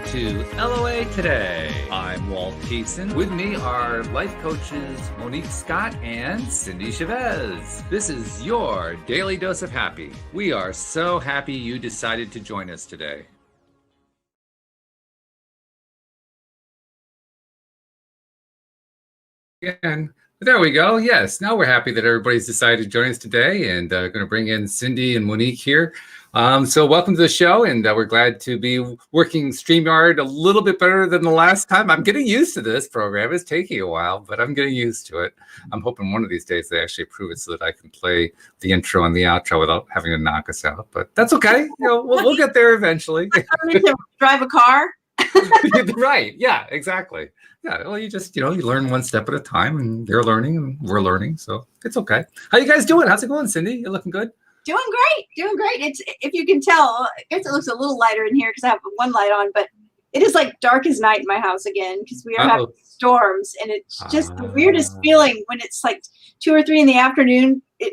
welcome to LOA Today. I'm Walt. With me are life coaches Monique Scott and Cindy Chavez. This is your daily dose of happy. We are so happy you decided to join us today. And there we go. Yes, now we're happy that everybody's decided to join us today, and going to bring in Cindy and Monique here. So welcome to the show, and we're glad to be working StreamYard a little bit better than the last time. I'm getting used to this program. It's taking a while, but I'm getting used to it. I'm hoping one of these days they actually approve it so that I can play the intro and the outro without having to knock us out. But that's okay. We'll get there eventually. To drive a car. Right. Yeah, exactly. Yeah, well, you just, you learn one step at a time, and they're learning and we're learning, so it's okay. How you guys doing? How's it going, Cindy? You looking good? Doing great. It's, if you can tell, I guess it looks a little lighter in here because I have one light on, but it is like dark as night in my house again because we are having storms, and it's just the weirdest feeling when it's like 2 or 3 in the afternoon. It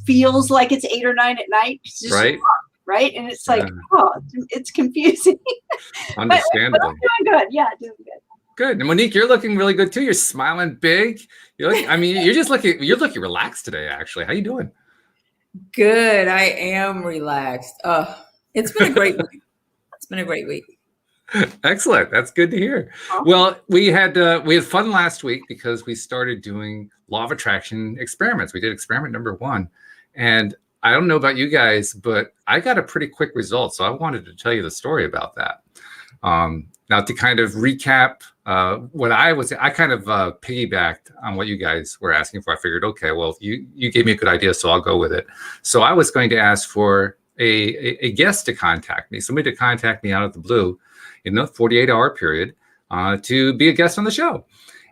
feels like it's 8 or 9 at night. It's just right. Dark, right? And it's like, it's confusing. Understandable. But I'm doing good. Yeah, doing good. Good. And Monique, you're looking really good too. You're smiling big. You're looking relaxed today, actually. How you doing? Good. I am relaxed. It's been a great week. It's been a great week. Excellent. That's good to hear. Well, we had fun last week because we started doing law of attraction experiments. We did experiment number 1, and I don't know about you guys, but I got a pretty quick result. So I wanted to tell you the story about that. Now, to kind of recap I kind of piggybacked on what you guys were asking for. I figured, okay, well, you gave me a good idea, so I'll go with it. So I was going to ask for a guest to contact me, somebody to contact me out of the blue in a 48-hour period to be a guest on the show.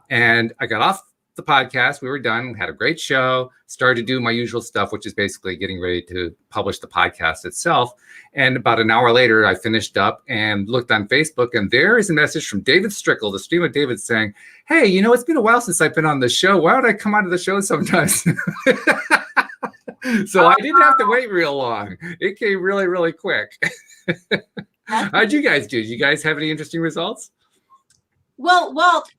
And I got off the podcast. We were done, had a great show, started to do my usual stuff, which is basically getting ready to publish the podcast itself. And about an hour later, I finished up and looked on Facebook, and there is a message from David Strickel, the stream of David, saying, hey, it's been a while since I've been on the show. Why don't I come onto the show sometimes? So I didn't have to wait real long. It came really, really quick. How'd you guys do? Did you guys have any interesting results? Well, Walt,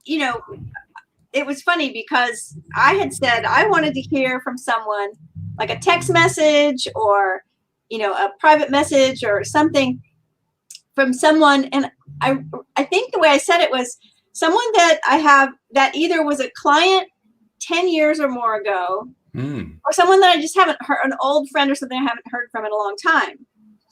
it was funny because I had said I wanted to hear from someone, like a text message or, a private message or something from someone. And I think the way I said it was someone that I have that either was a client 10 years or more ago, or someone that I just haven't heard, an old friend or something I haven't heard from in a long time.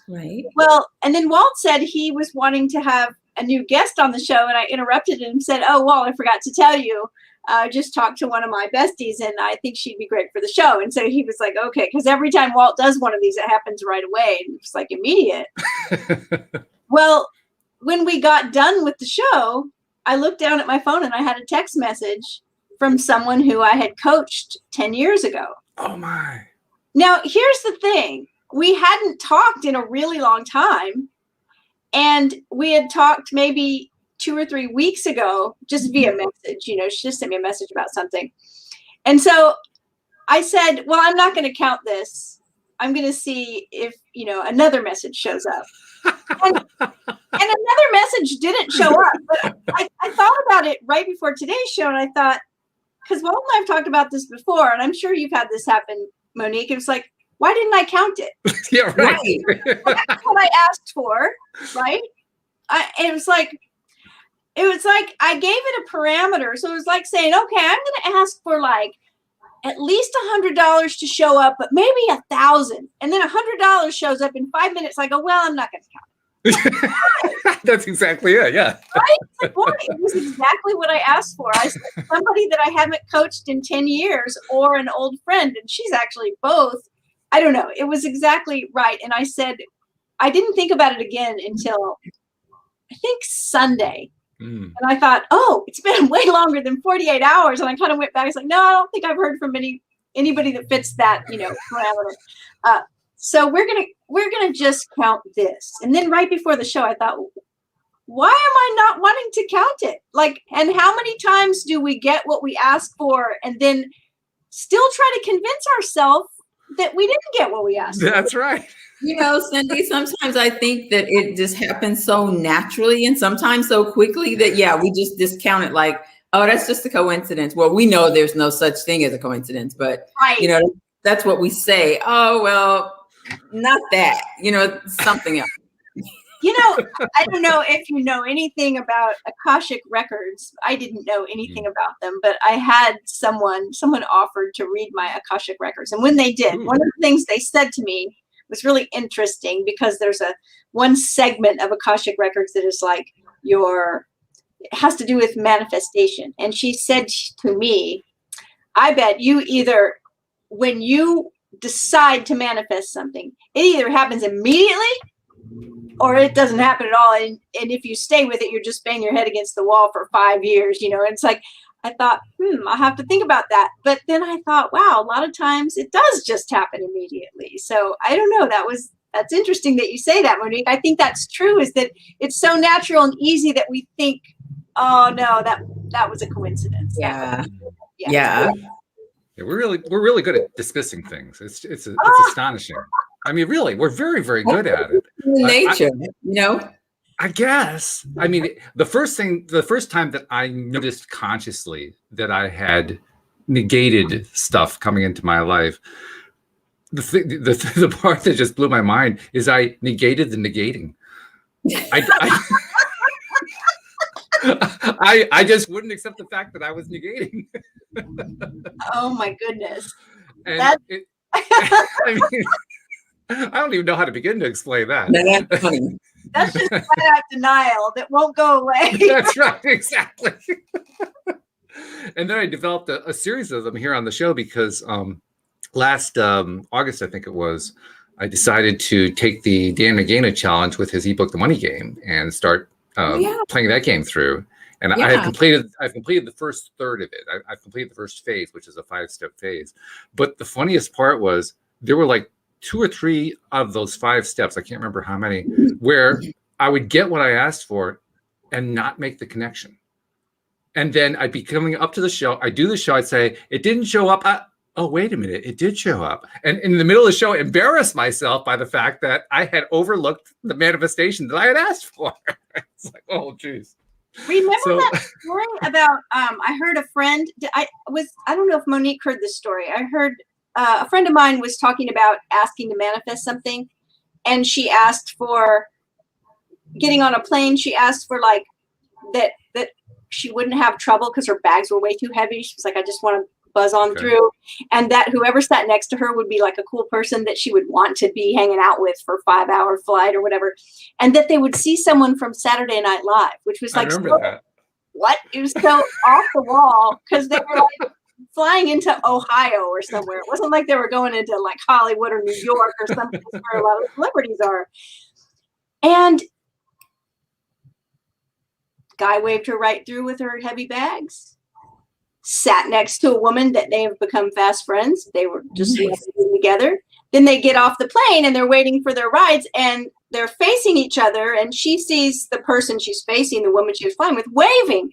Right. Well, and then Walt said he was wanting to have a new guest on the show, and I interrupted him and said, oh, Walt, I forgot to tell you. I just talked to one of my besties, and I think she'd be great for the show. And so he was like, okay, because every time Walt does one of these, it happens right away. And it's like immediate. Well, when we got done with the show, I looked down at my phone and I had a text message from someone who I had coached 10 years ago. Oh, my. Now, here's the thing. We hadn't talked in a really long time. And we had talked maybe 2 or 3 weeks ago, just via message, she just sent me a message about something. And so I said, well, I'm not going to count this. I'm going to see if, another message shows up. And another message didn't show up. But I thought about it right before today's show. And I thought, because Walt and I have talked about this before, and I'm sure you've had this happen, Monique. It was like, why didn't I count it? Yeah, right. Well, that's what I asked for, right? It was like I gave it a parameter. So it was like saying, okay, I'm going to ask for like at least $100 to show up, but maybe 1,000. And then $100 shows up in 5 minutes. I go, well, I'm not going to count it. That's exactly it. Yeah. Right? Like, why? It was exactly what I asked for. I said somebody that I haven't coached in 10 years or an old friend. And she's actually both. I don't know. It was exactly right. And I said, I didn't think about it again until I think Sunday. And I thought, oh, it's been way longer than 48 hours. And I kind of went back. I was like, no, I don't think I've heard from anybody that fits that, parameter. So we're gonna just count this. And then right before the show, I thought, why am I not wanting to count it? Like, and how many times do we get what we ask for and then still try to convince ourselves that we didn't get what we asked for. That's right. Cindy, sometimes I think that it just happens so naturally and sometimes so quickly that, we just discount it like, oh, that's just a coincidence. Well, we know there's no such thing as a coincidence, but, Right. That's what we say. Oh, well, not that, something else. I don't know if you know anything about Akashic records. I didn't know anything about them, but I had someone offered to read my Akashic records. And when they did, one of the things they said to me was really interesting, because there's one segment of Akashic records that is like it has to do with manifestation. And she said to me, I bet you either, when you decide to manifest something, it either happens immediately or it doesn't happen at all. And if you stay with it, you're just banging your head against the wall for 5 years, It's like, I thought, I'll have to think about that. But then I thought, wow, a lot of times it does just happen immediately. So I don't know. That's interesting that you say that, Monique. I think that's true, is that it's so natural and easy that we think, oh no, that was a coincidence. Yeah. We're really good at dismissing things. It's astonishing. I mean, really, we're very, very good at it. Nature, I guess. I mean, the first time that I noticed consciously that I had negated stuff coming into my life, the part that just blew my mind is I negated the negating. I just wouldn't accept the fact that I was negating. Oh my goodness. I mean, I don't even know how to begin to explain that. That's funny. That's just flat out denial that won't go away. That's right, exactly. And then I developed a series of them here on the show because last August, I think it was, I decided to take the Dan Nagana challenge with his ebook, The Money Game, and start playing that game through. And I've completed the first third of it. I've completed the first phase, which is a 5-step phase. But the funniest part was there were like 2 or 3 of those 5 steps, I can't remember how many, where I would get what I asked for and not make the connection. And then I'd be coming up to the show. I do the show. I'd say, it didn't show up. Oh, wait a minute. It did show up. And in the middle of the show, embarrass myself by the fact that I had overlooked the manifestation that I had asked for. It's like, oh, geez. Remember that story about, I heard a friend, I don't know if Monique heard this story. I heard a friend of mine was talking about asking to manifest something. And she asked for getting on a plane. She asked for like that she wouldn't have trouble because her bags were way too heavy. She was like, I just want to buzz on through. And that whoever sat next to her would be like a cool person that she would want to be hanging out with for a 5-hour flight or whatever. And that they would see someone from Saturday Night Live, which was like, what? It was so off the wall because they were like flying into Ohio or somewhere. It wasn't like they were going into like Hollywood or New York or something where a lot of celebrities are. And guy waved her right through with her heavy bags. Sat next to a woman that they have become fast friends. They were just together. Then they get off the plane and they're waiting for their rides and they're facing each other. And she sees the person she's facing, the woman she was flying with, waving.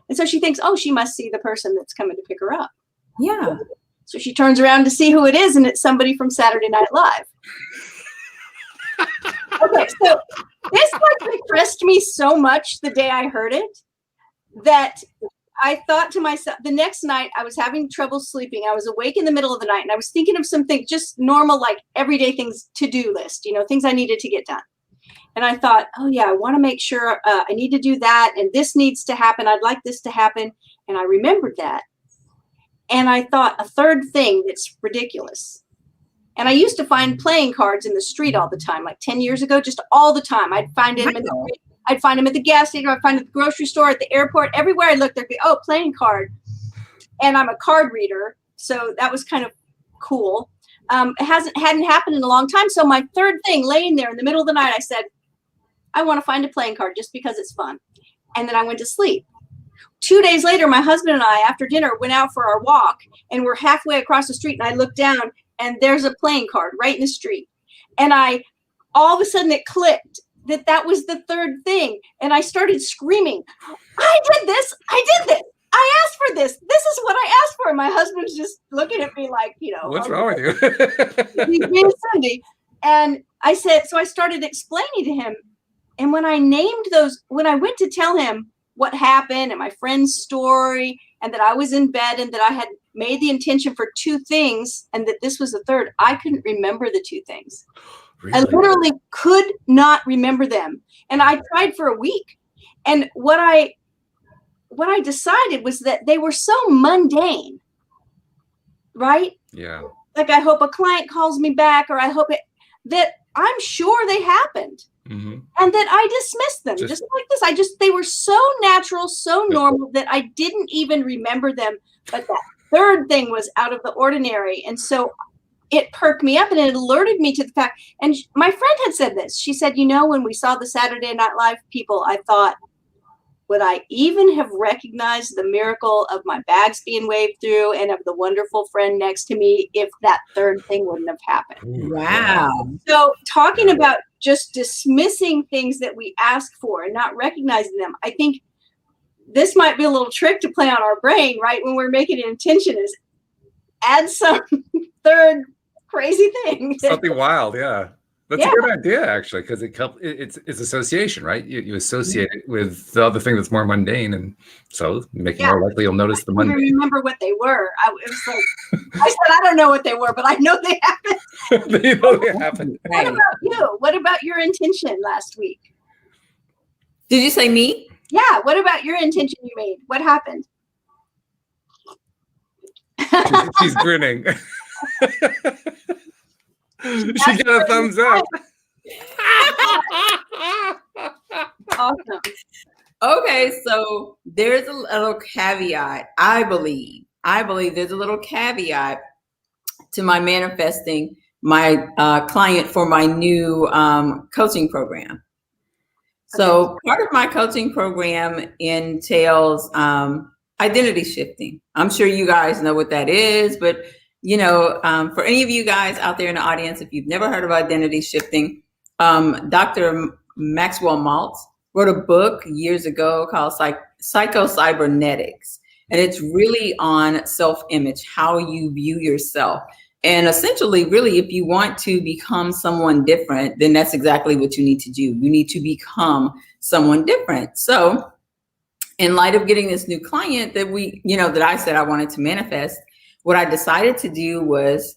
And so she thinks, oh, she must see the person that's coming to pick her up. Yeah. So she turns around to see who it is, and it's somebody from Saturday Night Live. Okay, so this like impressed me so much the day I heard it that I thought to myself, the next night I was having trouble sleeping. I was awake in the middle of the night and I was thinking of something just normal, like everyday things, to-do list, things I needed to get done. And I thought, oh yeah, I want to make sure I need to do that. And this needs to happen. I'd like this to happen. And I remembered that. And I thought a third thing that's ridiculous. And I used to find playing cards in the street all the time, like 10 years ago, just all the time. I'd find them in the street. I'd find them at the gas station. I'd find them at the grocery store, at the airport, everywhere I looked, there'd be, oh, playing card. And I'm a card reader, so that was kind of cool. It hadn't happened in a long time. So my third thing, laying there in the middle of the night, I said, I want to find a playing card just because it's fun. And then I went to sleep. 2 days later, my husband and I, after dinner, went out for our walk, and we're halfway across the street, and I looked down, and there's a playing card right in the street. And all of a sudden it clicked that was the third thing. And I started screaming, I did this. I asked for this. This is what I asked for. My husband's just looking at me like, what's wrong with you? He's being Sunday. And I said, so I started explaining to him. And when I named those, when I went to tell him what happened and my friend's story, and that I was in bed and that I had made the intention for 2 things and that this was the third, I couldn't remember the 2 things. Really? I literally could not remember them. And I tried for a week. And what I decided was that they were so mundane, right? Yeah. Like, I hope a client calls me back, or I hope that I'm sure they happened. Mm-hmm. And that I dismissed them just like this. They were so natural, so normal that I didn't even remember them. But that third thing was out of the ordinary. And so it perked me up and it alerted me to the fact. And my friend had said this. She said, when we saw the Saturday Night Live people, I thought, would I even have recognized the miracle of my bags being waved through and of the wonderful friend next to me if that third thing wouldn't have happened? Wow. So talking about just dismissing things that we ask for and not recognizing them, I think this might be a little trick to play on our brain, right? When we're making an intention, is add some third crazy thing. Something wild, yeah. That's a good idea, actually, because it's association, right? You associate it with the other thing that's more mundane, and so make it more likely you'll notice the mundane. I remember what they were. I was like, I said, I don't know what they were, but I know they happened. You know they happened. What about you? What about your intention last week? Did you say me? Yeah. What about your intention you made? What happened? She's grinning. She got a thumbs up. Awesome. Okay, so there's a little caveat. I believe there's a little caveat to my manifesting my client for my new coaching program. So part of my coaching program entails identity shifting. I'm sure you guys know what that is, but for any of you guys out there in the audience, if you've never heard of identity shifting, Dr. Maxwell Maltz wrote a book years ago called Psycho-Cybernetics. And it's really on self-image, how you view yourself. And essentially, really, if you want to become someone different, then that's exactly what you need to do. You need to become someone different. So in light of getting this new client that that I said I wanted to manifest, what I decided to do was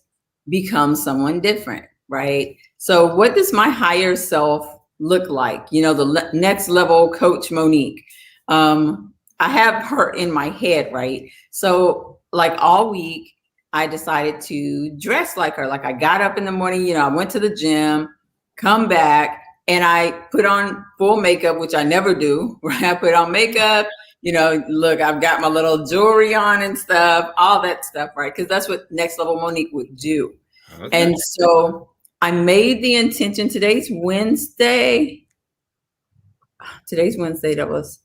become someone different, right? So what does my higher self look like? The next level coach Monique. I have her in my head, right? So like all week, I decided to dress like her. Like I got up in the morning, I went to the gym, come back, and I put on full makeup, which I never do, right? I put on makeup. Look, I've got my little jewelry on and stuff, all that stuff, right? Because that's what Next Level Monique would do. Okay. And so I made the intention. Today's Wednesday. That was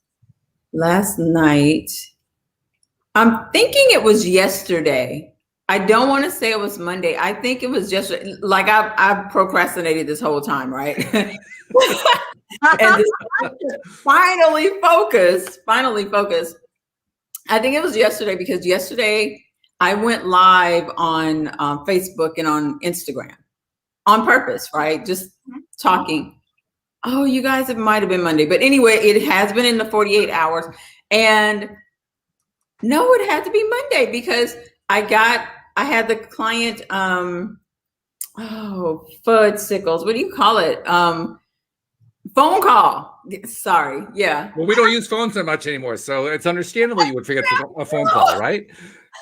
last night. I'm thinking it was yesterday. I don't want to say it was Monday. I think it was yesterday. Like I've procrastinated this whole time, right? And finally focus. I think it was yesterday, because yesterday I went live on Facebook and on Instagram on purpose, right? Just talking. Oh, you guys, it might have been Monday, but anyway, it has been in the 48 hours. And no, it had to be Monday, because I had the client, fudge-sickles. What do you call it? Phone call. Sorry. Yeah. Well, we don't use phones so much anymore, so it's understandable you would forget a phone call, right?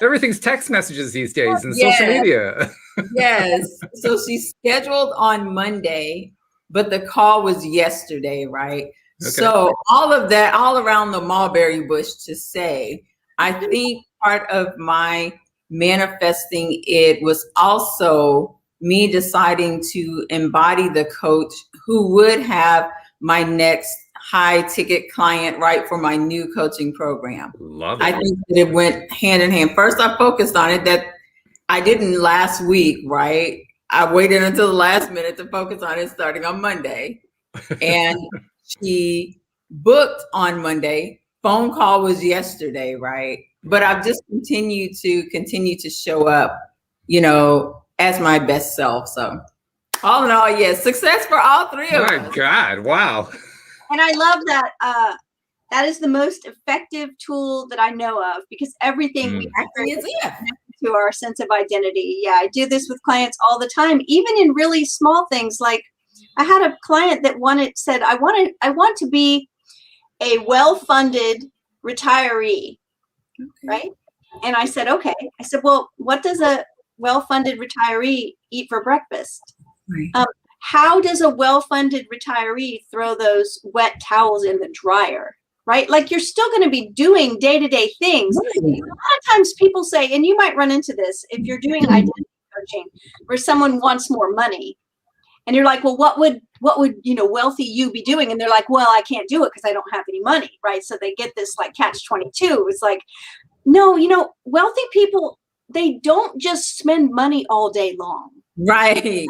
Everything's text messages these days and social media. Yes. So she's scheduled on Monday, but the call was yesterday, right? Okay. So all of that, all around the mulberry bush to say, I think part of my manifesting it was also me deciding to embody the coach who would have my next high ticket client, right, for my new coaching program. Love it. I think that it went hand in hand. First, I focused on it, that I didn't last week, right? I waited until the last minute to focus on it starting on Monday. And she booked on Monday, phone call was yesterday, right? But I've just continued to show up, as my best self. So all in all, yes, success for all three of us. My God, wow. And I love that. That is the most effective tool that I know of, because everything we to our sense of identity. Yeah, I do this with clients all the time, even in really small things. Like I had a client that said, I want to be a well-funded retiree, right? And I said, okay. I said, well, what does a well-funded retiree eat for breakfast? Right. How does a well-funded retiree throw those wet towels in the dryer? Right? Like you're still going to be doing day-to-day things. Right. A lot of times people say, and you might run into this if you're doing identity coaching, where someone wants more money. And you're like, well, what would wealthy you be doing? And they're like, well, I can't do it because I don't have any money. Right. So they get this like catch-22. It's like, no, wealthy people, they don't just spend money all day long. Right.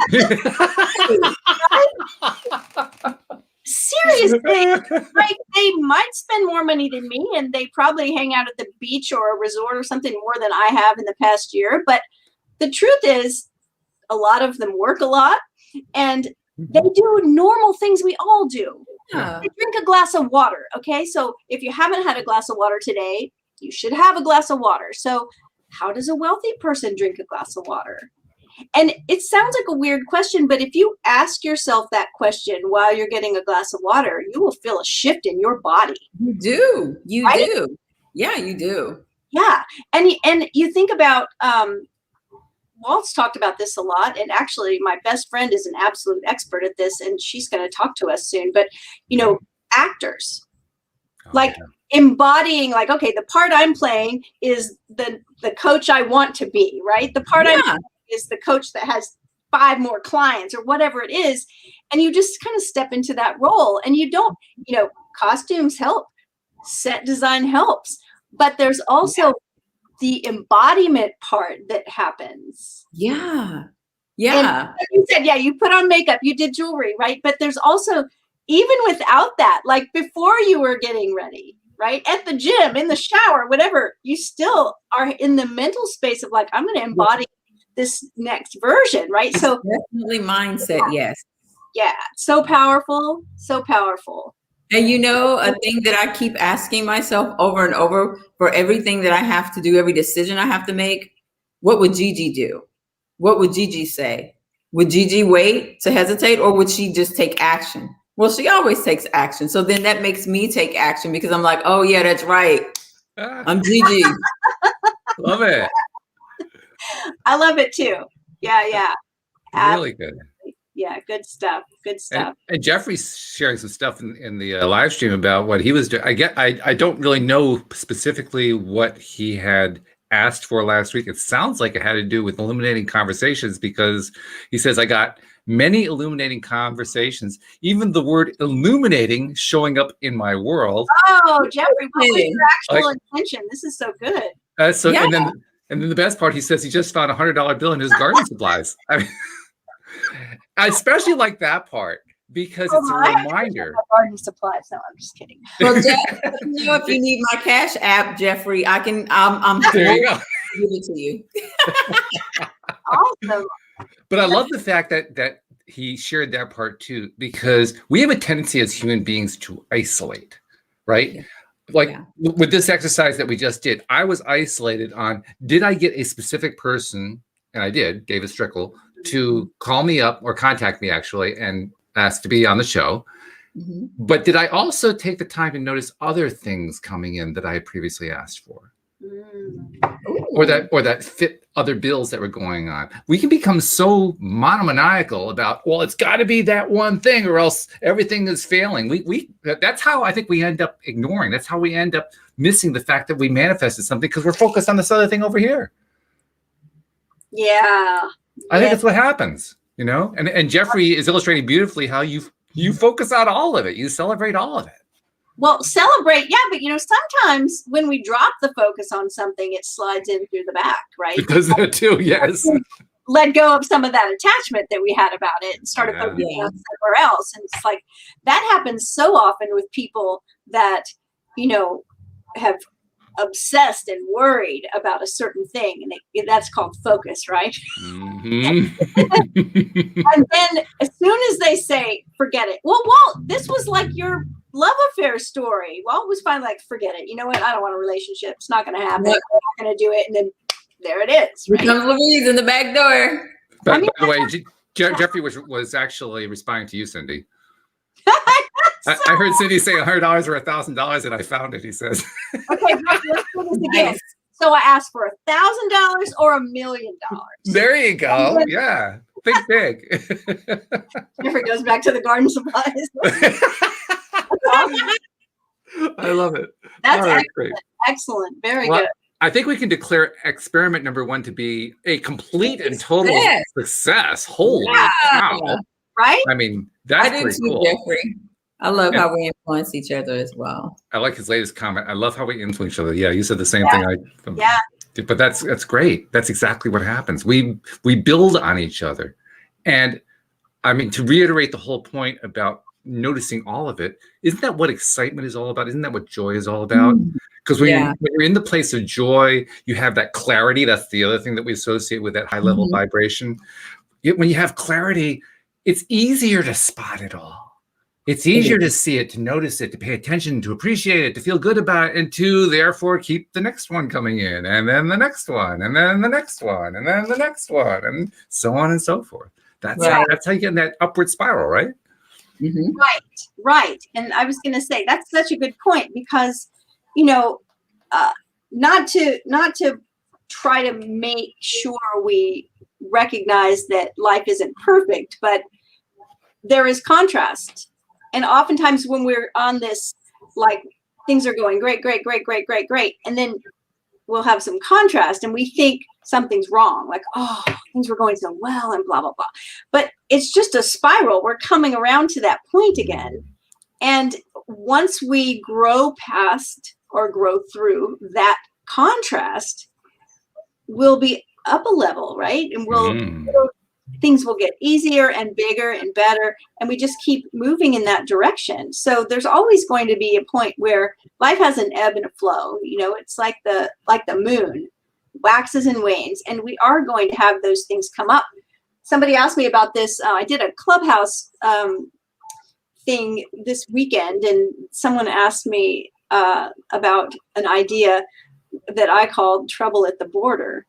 Seriously, like they might spend more money than me, and they probably hang out at the beach or a resort or something more than I have in the past year. But the truth is, a lot of them work a lot, and they do normal things we all do. Yeah. They drink a glass of water. Okay, so if you haven't had a glass of water today, you should have a glass of water. So how does a wealthy person drink a glass of water? And it sounds like a weird question, but if you ask yourself that question while you're getting a glass of water, you will feel a shift in your body. You do. You right? do. Yeah, you do. Yeah. And you think about, Walt's talked about this a lot. And actually, my best friend is an absolute expert at this, and she's going to talk to us soon. But, actors, embodying, like, okay, the part I'm playing is the coach I want to be, right? The part I'm playing is the coach that has 5 more clients or whatever it is. And you just kind of step into that role, and you don't, costumes help, set design helps, but there's also the embodiment part that happens. Yeah. Yeah. And like you said, you put on makeup, you did jewelry, right? But there's also, even without that, like before you were getting ready, right? At the gym, in the shower, whatever, you still are in the mental space of like, I'm going to embody this next version, right? So definitely mindset, yes. Yeah, so powerful, so powerful. And a thing that I keep asking myself over and over for everything that I have to do, every decision I have to make, what would Gigi do? What would Gigi say? Would Gigi wait to hesitate, or would she just take action? Well, she always takes action. So then that makes me take action, because I'm like, oh yeah, that's right. I'm Gigi. Love it. I love it too. Yeah. Really good. Yeah, good stuff. Good stuff. And Jeffrey's sharing some stuff in the live stream about what he was doing. I don't really know specifically what he had asked for last week. It sounds like it had to do with illuminating conversations, because he says, I got many illuminating conversations, even the word illuminating showing up in my world. Oh, Jeffrey, what was your actual intention? This is so good. And then the best part, he says he just found $100 bill in his garden supplies. I mean, I especially like that part, because it's a reminder. Garden supplies. No, I'm just kidding. Well, Jeff, if you need my Cash App, Jeffrey, I'm there you go. Give it to you. Awesome. But I love the fact that he shared that part too, because we have a tendency as human beings to isolate, right? Yeah. With this exercise that we just did, I was isolated on, did I get a specific person, and I did, David Strickel, to call me up or contact me actually and ask to be on the show. Mm-hmm. But did I also take the time to notice other things coming in that I had previously asked for? Or that fit other bills that were going on. We can become so monomaniacal about, well, it's got to be that one thing or else everything is failing. That's how I think we end up ignoring. That's how we end up missing the fact that we manifested something, because we're focused on this other thing over here. Yeah. I think that's what happens, and Jeffrey is illustrating beautifully how you focus on all of it. You celebrate all of it. Well, celebrate, yeah, but sometimes when we drop the focus on something, it slides in through the back, right? It does that too, yes. Let go of some of that attachment that we had about it and started focusing on somewhere else. And it's like, that happens so often with people that, have obsessed and worried about a certain thing, and that's called focus, right? Mm-hmm. And then as soon as they say, forget it. Well, Walt, this was like your love affair story. Walt was finally like, forget it. You know what? I don't want a relationship. It's not going to happen. What? I'm not going to do it. And then there it is. Here Right? comes Louise in the back door. By the way, Jeffrey was actually responding to you, Cindy. I heard Cindy say $100 or $1,000, and I found it. He says. Okay, let's do this again. Nice. So I asked for $1,000 or $1 million. There you go. Yeah, think big. Jeffrey goes back to the garden supplies. I love it. That's excellent. Great. Excellent. Very good. I think we can declare experiment number 1 to be a complete and total success. Holy cow! Right? I mean, that's pretty cool. Jeffrey. I love how we influence each other as well. I like his latest comment. I love how we influence each other. Yeah, you said the same thing. But that's great. That's exactly what happens. We build on each other. And I mean, to reiterate the whole point about noticing all of it, isn't that what excitement is all about? Isn't that what joy is all about? Because when you're in the place of joy, you have that clarity. That's the other thing that we associate with that high level vibration. When you have clarity, it's easier to spot it all. It's easier to see it, to notice it, to pay attention, to appreciate it, to feel good about it, and to therefore keep the next one coming in, and then the next one, and then the next one, and then the next one, and so on and so forth. That's how you get in that upward spiral, right? Mm-hmm. Right. And I was going to say that's such a good point because, not to try to make sure we recognize that life isn't perfect, but there is contrast. And oftentimes when we're on this, like things are going great, and then we'll have some contrast and we think something's wrong, like, oh, things were going so well and blah, blah, blah. But it's just a spiral. We're coming around to that point again. And once we grow past or grow through that contrast, we'll be up a level, right? And things will get easier and bigger and better, and we just keep moving in that direction. So there's always going to be a point where life has an ebb and a flow. It's like the moon, waxes and wanes, and we are going to have those things come up. Somebody asked me about this. I did a Clubhouse thing this weekend, and someone asked me about an idea that I called trouble at the border.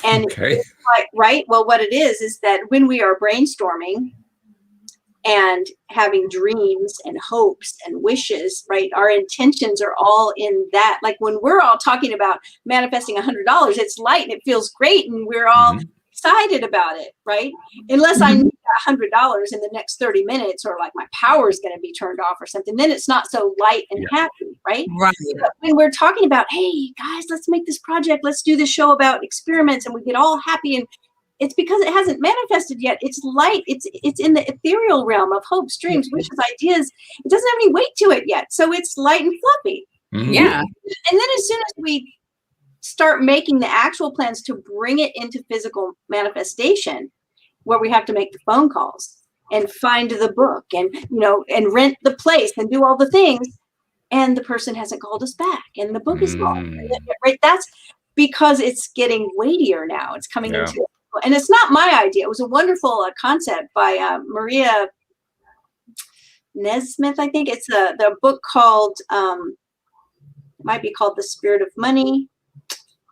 And it's like, right. Well, what it is that when we are brainstorming and having dreams and hopes and wishes, right, our intentions are all in that. Like when we're all talking about manifesting $100, it's light and it feels great. And we're all excited about it, right? Unless I need $100 in the next 30 minutes or like my power is going to be turned off or something, then it's not so light and happy, right? Right. But when we're talking about, hey guys, let's make this project, let's do this show about experiments, and we get all happy, and it's because it hasn't manifested yet. It's light. It's in the ethereal realm of hopes, dreams, wishes, ideas. It doesn't have any weight to it yet. So it's light and fluffy. Yeah. And then as soon as we start making the actual plans to bring it into physical manifestation, where we have to make the phone calls and find the book and, and rent the place and do all the things, and the person hasn't called us back and the book is gone, right? That's because it's getting weightier now. It's coming into it. And it's not my idea. It was a wonderful concept by Maria Nesmith, I think. It's the book called, might be called The Spirit of Money,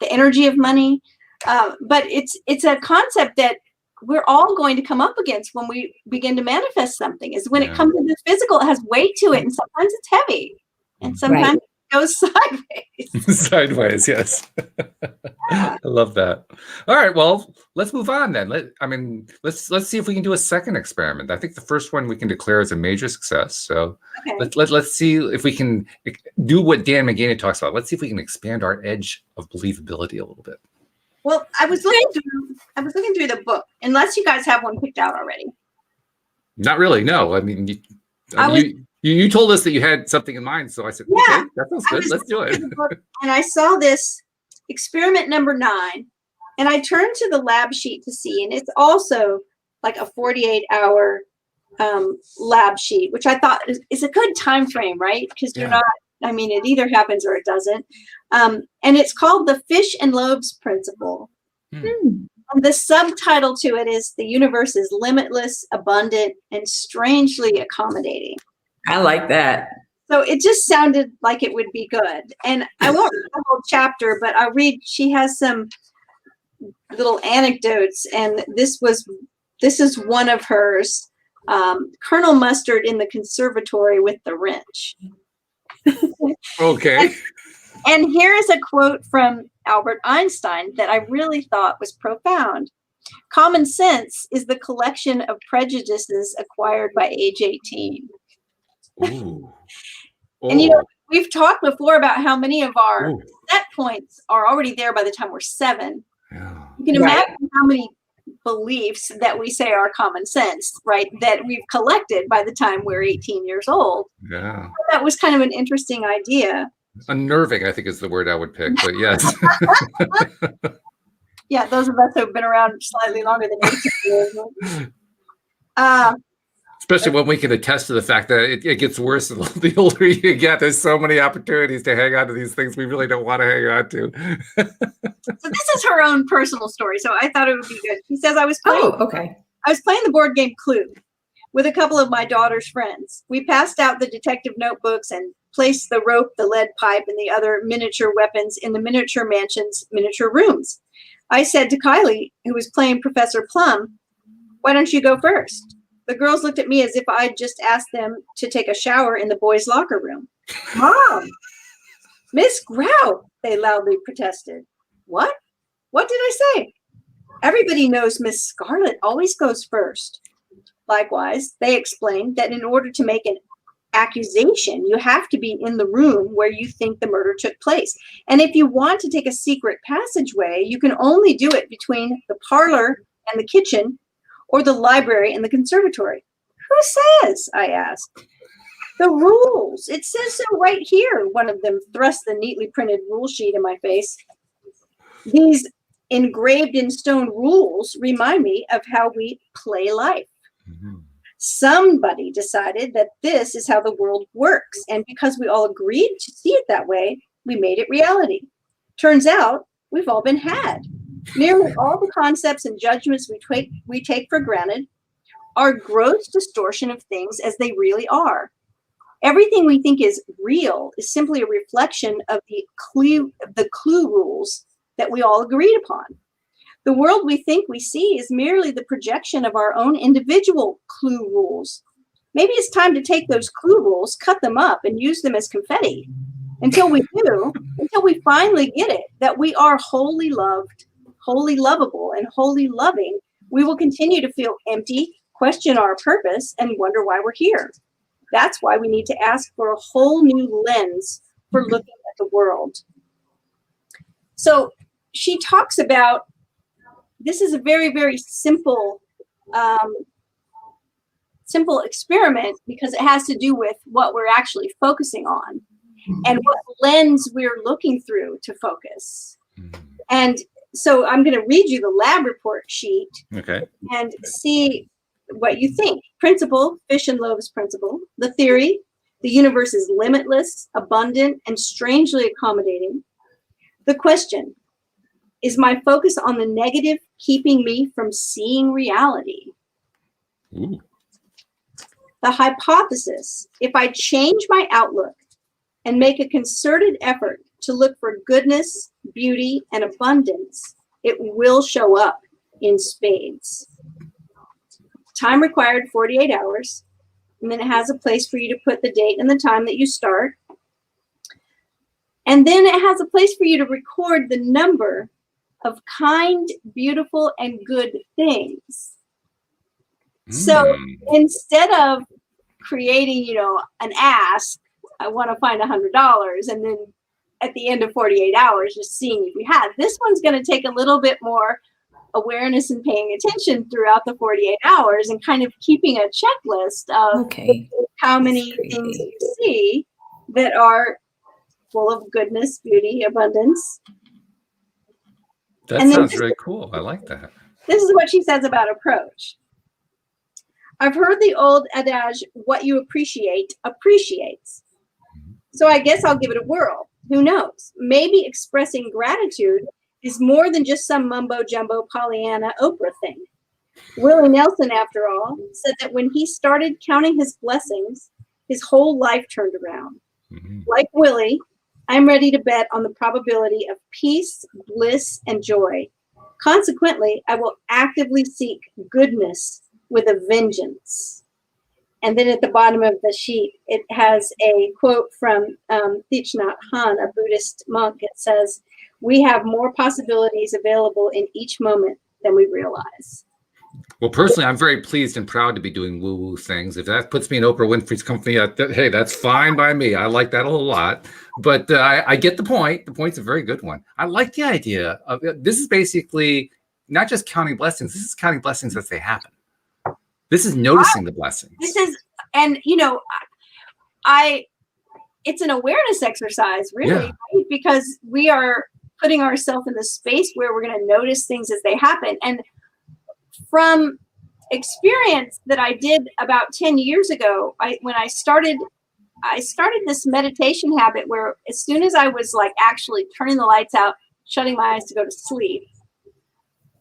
The Energy of Money. But it's a concept that we're all going to come up against when we begin to manifest something, is when it comes into physical, it has weight to it. And sometimes it's heavy and sometimes it goes sideways. Sideways, yes. I love that. All right, well, let's move on then. Let's see if we can do a second experiment. I think the first one we can declare as a major success. So let's see if we can do what Dan McGaney talks about. Let's see if we can expand our edge of believability a little bit. Well, I was looking through the book, unless you guys have one picked out already. Not really, no. I mean, you told us that you had something in mind, so I said, okay, that sounds good. Let's do it. And I saw this experiment number 9, and I turned to the lab sheet to see, and it's also like a 48-hour lab sheet, which I thought is a good time frame, right? Because you're not I mean, it either happens or it doesn't. And it's called the fish and loaves principle. And the subtitle to it is the universe is limitless, abundant, and strangely accommodating. I like that. So it just sounded like it would be good. And I won't read the whole chapter, but I'll read, she has some little anecdotes, and this is one of hers. Colonel Mustard in the conservatory with the wrench. Okay. And here is a quote from Albert Einstein that I really thought was profound. Common sense is the collection of prejudices acquired by age 18. Ooh. And we've talked before about how many of our set points are already there by the time we're 7. Yeah. You can imagine how many beliefs that we say are common sense, right, that we've collected by the time we're 18 years old. Yeah. That was kind of an interesting idea. Unnerving, I think, is the word I would pick, but yes. Yeah, those of us who have been around slightly longer than 18 years. Especially when we can attest to the fact that it gets worse the older you get. There's so many opportunities to hang on to these things we really don't want to hang on to. So this is her own personal story, so I thought it would be good. She says, I was playing the board game Clue with a couple of my daughter's friends. We passed out the detective notebooks and placed the rope, the lead pipe, and the other miniature weapons in the miniature mansion's miniature rooms. I said to Kylie, who was playing Professor Plum, why don't you go first? The girls looked at me as if I'd just asked them to take a shower in the boys' locker room. Mom! Miss Grout, they loudly protested. What? What did I say? Everybody knows Miss Scarlet always goes first. Likewise, they explained that in order to make an accusation, you have to be in the room where you think the murder took place. And if you want to take a secret passageway, you can only do it between the parlor and the kitchen, or the library and the conservatory. Who says? I asked. The rules. It says so right here. One of them thrust the neatly printed rule sheet in my face. These engraved in stone rules remind me of how we play life. Mm-hmm. Somebody decided that this is how the world works. And because we all agreed to see it that way, we made it reality. Turns out we've all been had. Nearly all the concepts and judgments we take for granted are gross distortion of things as they really are. Everything we think is real is simply a reflection of the clue rules that we all agreed upon. The world we think we see is merely the projection of our own individual clue rules. Maybe it's time to take those clue rules, cut them up, and use them as confetti. Until we finally get it, that we are wholly loved, wholly lovable, and wholly loving, we will continue to feel empty, question our purpose, and wonder why we're here. That's why we need to ask for a whole new lens for looking at the world. So she talks about, this is a very, very simple experiment because it has to do with what we're actually focusing on and what lens we're looking through to focus. And so I'm going to read you the lab report sheet and see what you think. Principle, fish and loaves principle. The theory, the universe is limitless, abundant, and strangely accommodating. The question, is my focus on the negative keeping me from seeing reality? Ooh. The hypothesis, if I change my outlook and make a concerted effort to look for goodness, beauty, and abundance, it will show up in spades. Time required 48 hours, and then it has a place for you to put the date and the time that you start. And then it has a place for you to record the number of kind, beautiful, and good things. So instead of creating, an ask, I want to find $100, and then at the end of 48 hours, just seeing if you had. This one's going to take a little bit more awareness and paying attention throughout the 48 hours and kind of keeping a checklist of how many things you see that are full of goodness, beauty, abundance. That sounds really cool. I like that. This is what she says about approach. I've heard the old adage, what you appreciate, appreciates. So I guess I'll give it a whirl. Who knows? Maybe expressing gratitude is more than just some mumbo jumbo Pollyanna Oprah thing. Willie Nelson, after all, said that when he started counting his blessings, his whole life turned around. Mm-hmm. Like Willie, I'm ready to bet on the probability of peace, bliss, and joy. Consequently, I will actively seek goodness with a vengeance. And then at the bottom of the sheet, it has a quote from Thich Nhat Hanh, a Buddhist monk. It says, "We have more possibilities available in each moment than we realize." Well, personally, I'm very pleased and proud to be doing woo-woo things. If that puts me in Oprah Winfrey's company, hey, that's fine by me. I like that a whole lot. But I get the point. The point's a very good one. I like the idea of this is basically not just counting blessings. This is counting blessings as they happen. This is noticing the blessings. This is, and it's an awareness exercise, really, right? Because we are putting ourselves in the space where we're going to notice things as they happen. And from experience that I did about 10 years ago, when I started this meditation habit where as soon as I was like actually turning the lights out, shutting my eyes to go to sleep,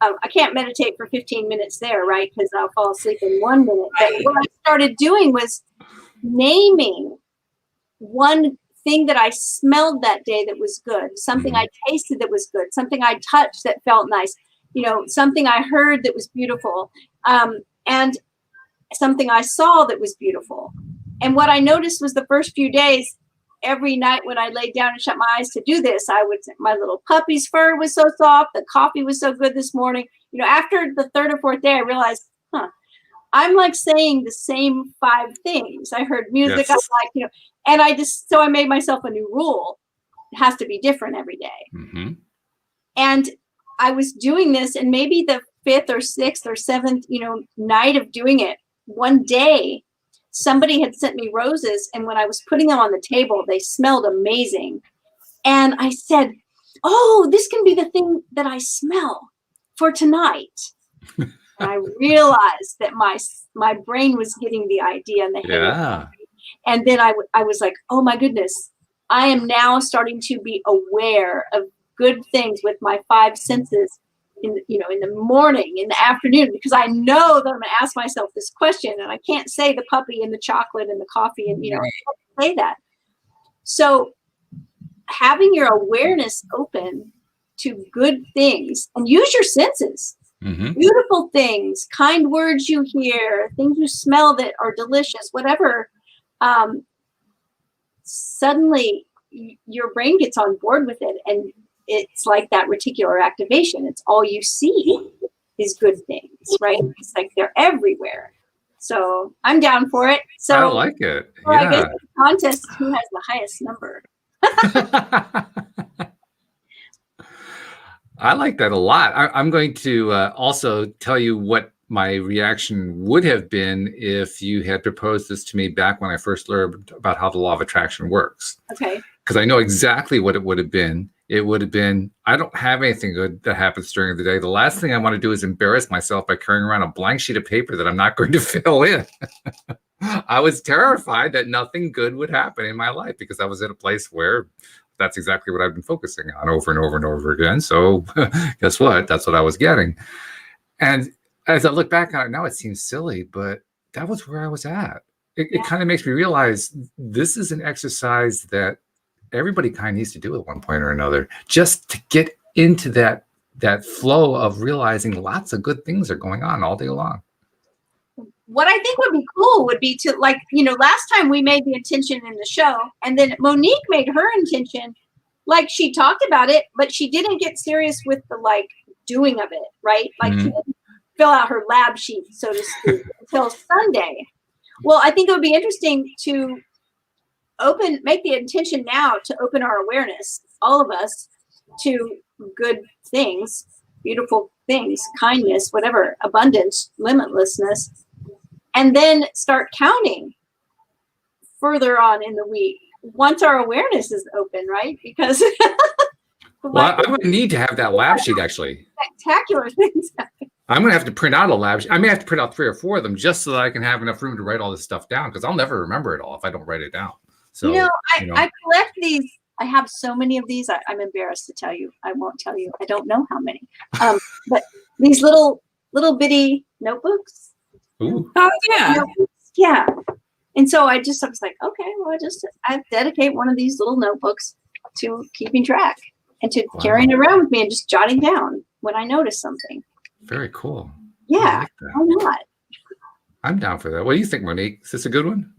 I can't meditate for 15 minutes there, right? Because I'll fall asleep in 1 minute. But what I started doing was naming one thing that I smelled that day that was good, something I tasted that was good, something I touched that felt nice, something I heard that was beautiful, and something I saw that was beautiful. And what I noticed was the first few days, every night when I laid down and shut my eyes to do this, I would say, my little puppy's fur was so soft, the coffee was so good this morning. After the third or fourth day, I realized, I'm like saying the same 5 things. I heard music, yes. I like, and so I made myself a new rule. It has to be different every day. Mm-hmm. And I was doing this, and maybe the 5th or 6th or 7th, night of doing it, one day, somebody had sent me roses, and when I was putting them on the table, they smelled amazing. And I said, "Oh, this can be the thing that I smell for tonight." And I realized that my brain was getting the idea in the head. Yeah. And then I was like, "Oh my goodness, I am now starting to be aware of good things with my 5 senses in the morning, in the afternoon, because I know that I'm going to ask myself this question, and I can't say the puppy and the chocolate and the coffee and I can't say that." So having your awareness open to good things, and use your senses, beautiful things, kind words you hear, things you smell that are delicious, whatever, suddenly your brain gets on board with it, and it's like that reticular activation. It's all you see is good things, right? It's like they're everywhere. So I'm down for it. So I like it. I guess the contest, who has the highest number? I like that a lot. I'm going to also tell you what my reaction would have been if you had proposed this to me back when I first learned about how the law of attraction works. Okay. Because I know exactly what it would have been. It would have been, I don't have anything good that happens during the day. The last thing I want to do is embarrass myself by carrying around a blank sheet of paper that I'm not going to fill in. I was terrified that nothing good would happen in my life because I was in a place where that's exactly what I've been focusing on over and over and over again. So guess what? That's what I was getting. And as I look back on it now, it seems silly, but that was where I was at. It kind of makes me realize this is an exercise that everybody kind of needs to do at one point or another, just to get into that flow of realizing lots of good things are going on all day long. What I think would be cool would be to, like, last time we made the intention in the show, and then Monique made her intention, like she talked about it, but she didn't get serious with the doing of it, right? Like she didn't fill out her lab sheet, so to speak, until Sunday. Well, I think it would be interesting to make the intention now to open our awareness, all of us, to good things, beautiful things, kindness, whatever, abundance, limitlessness, and then start counting further on in the week once our awareness is open, right? Because well, I would need to have that lab sheet, actually. Spectacular things happen. I'm going to have to print out a lab sheet. I may have to print out 3 or 4 of them just so that I can have enough room to write all this stuff down, because I'll never remember it all if I don't write it down. So, I collect these. I have so many of these. I'm embarrassed to tell you. I won't tell you. I don't know how many. But these little bitty notebooks. Ooh. Oh yeah. Notebooks, yeah. And so I was like, okay, well, I dedicate one of these little notebooks to keeping track and to carrying it around with me and just jotting down when I notice something. Very cool. Yeah. Why not? I'm down for that. What do you think, Monique? Is this a good one?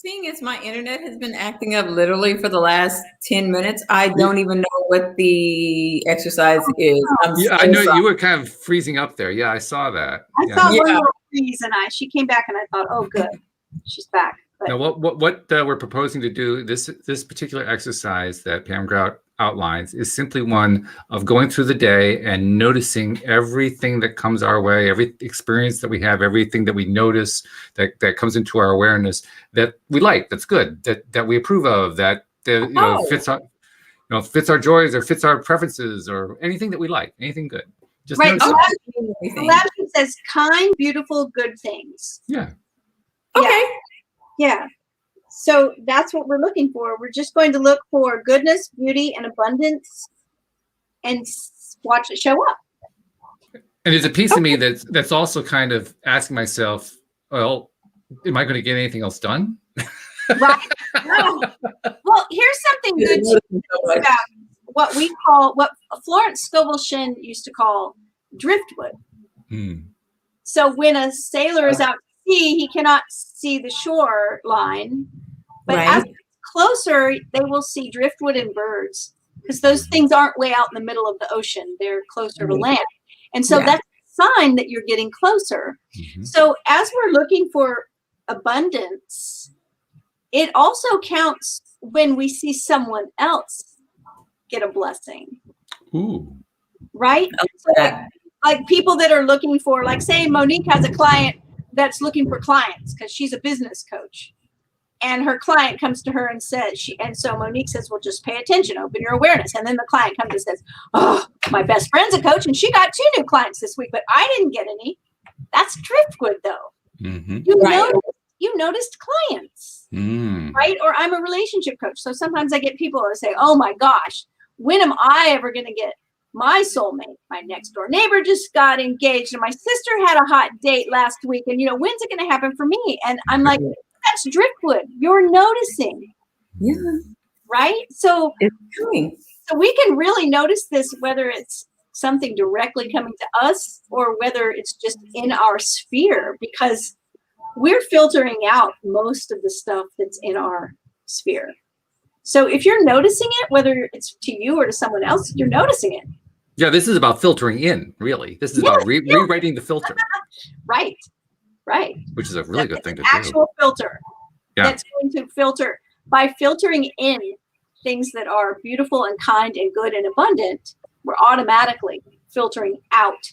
Seeing as my internet has been acting up literally for the last 10 minutes, I don't even know what the exercise is. I know you were kind of freezing up there. Yeah, I saw that. I saw one little freeze, and she came back, and I thought, oh, good, she's back. But now, what we're proposing to do, this particular exercise that Pam Grout outlines is simply one of going through the day and noticing everything that comes our way, every experience that we have, everything that we notice that comes into our awareness that we like, that's good, that we approve of, that fits our joys or fits our preferences or anything that we like, anything good. Just right. The lab says kind, beautiful, good things. Yeah. Okay. Yeah. So that's what we're looking for. We're just going to look for goodness, beauty, and abundance and watch it show up. And there's a piece of me that's also kind of asking myself, well, am I going to get anything else done? Right. No. Well, here's something good about what Florence Scovel Shinn used to call driftwood. So when a sailor is out to sea, he cannot see the shore line. But as it's closer, they will see driftwood and birds because those things aren't way out in the middle of the ocean. They're closer to land. And so that's a sign that you're getting closer. So as we're looking for abundance, it also counts when we see someone else get a blessing. Ooh. Right? So like people that are looking for, like say Monique has a client that's looking for clients because she's a business coach. And her client comes to her and says, so Monique says, well, just pay attention, open your awareness. And then the client comes and says, oh, my best friend's a coach and she got 2 new clients this week, but I didn't get any. That's driftwood though. You noticed clients, right? Or I'm a relationship coach. So sometimes I get people that say, oh my gosh, when am I ever going to get my soulmate? My next door neighbor just got engaged and my sister had a hot date last week. And when's it going to happen for me? And I'm like, that's driftwood. You're noticing. Yeah. Right? So it's coming. So we can really notice this, whether it's something directly coming to us or whether it's just in our sphere, because we're filtering out most of the stuff that's in our sphere. So if you're noticing it, whether it's to you or to someone else, you're noticing it. Yeah, this is about filtering in, really. This is about rewriting the filter. Right. Which is a really good thing to do. Actual filter that's going to filter. By filtering in things that are beautiful and kind and good and abundant, we're automatically filtering out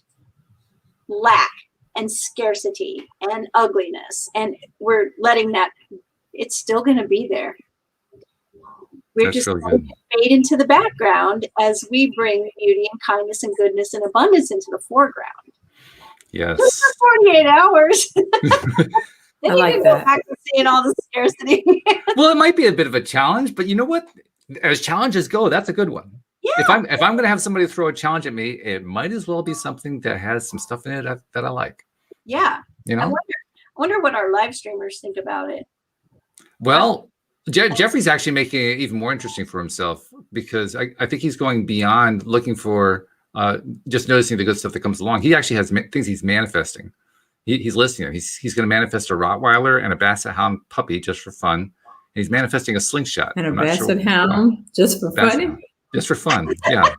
lack and scarcity and ugliness. And we're letting that, it's still going to be there. We're That's just really going to fade into the background as we bring beauty and kindness and goodness and abundance into the foreground. Yes. Just for 48 hours. Then I like you can that. go back to seeing all the scarcity. Well, it might be a bit of a challenge, but you know what? As challenges go, that's a good one. Yeah. If I'm going to have somebody throw a challenge at me, it might as well be something that has some stuff in it that I like. Yeah. I wonder what our live streamers think about it. Well, Jeffrey's actually making it even more interesting for himself because I think he's going beyond looking for just noticing the good stuff that comes along. He actually has things he's manifesting. He's listing. He's going to manifest a Rottweiler and a Basset Hound puppy just for fun. And he's manifesting a slingshot. And a Basset Hound just for fun? Just for fun, yeah.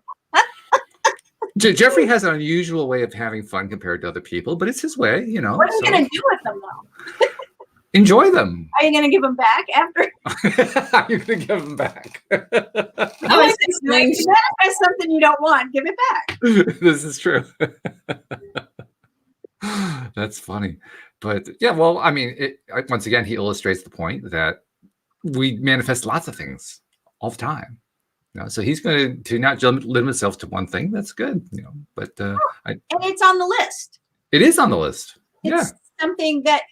Jeffrey has an unusual way of having fun compared to other people, but it's his way, What are you going to do with them, though? Enjoy them. Are you going to give them back after? You're going to give them back. I like this slingshot. That's something you don't want. Give it back. This is true. That's funny. But yeah, well, I mean, once again, he illustrates the point that we manifest lots of things all the time. So he's going to not limit himself to one thing. That's good. But and it's on the list. It is on the list. It's something that,